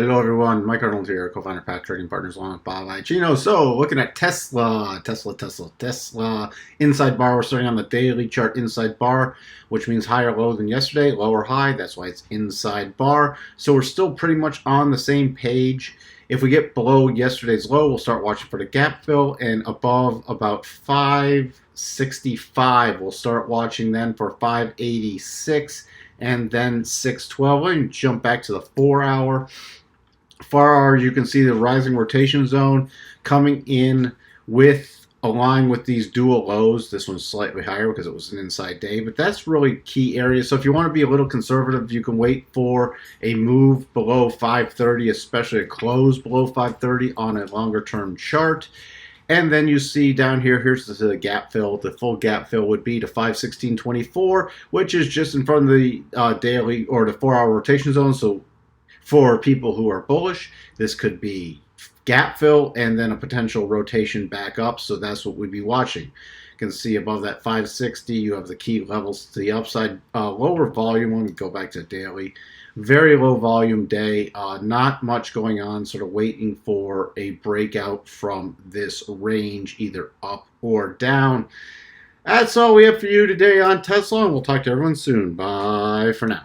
Hello everyone, Mike Arnold here, co-founder Path Trading Partners along with Bob Iacchino. So looking at Tesla, inside bar. We're starting on the daily chart inside bar, which means higher low than yesterday, lower high. That's why it's inside bar. So we're still pretty much on the same page. If we get below yesterday's low, we'll start watching for the gap fill, and above about 565, we'll start watching then for 586 and then 612. Let me jump back to the 4-hour. 4-hour, you can see the rising rotation zone coming in with a line with these dual lows. This one's slightly higher because it was an inside day, but that's really key area. So if you want to be a little conservative, you can wait for a move below 530, especially a close below 530 on a longer term chart. And then you see down here, here's the gap fill. The full gap fill would be to 516.24, which is just in front of the daily or the 4-hour rotation zone. So for people who are bullish, this could be gap fill and then a potential rotation back up. So that's what we'd be watching. You can see above that 560, you have the key levels to the upside. Lower volume, let me go back to daily. Very low volume day, not much going on, sort of waiting for a breakout from this range, either up or down. That's all we have for you today on Tesla, and we'll talk to everyone soon. Bye for now.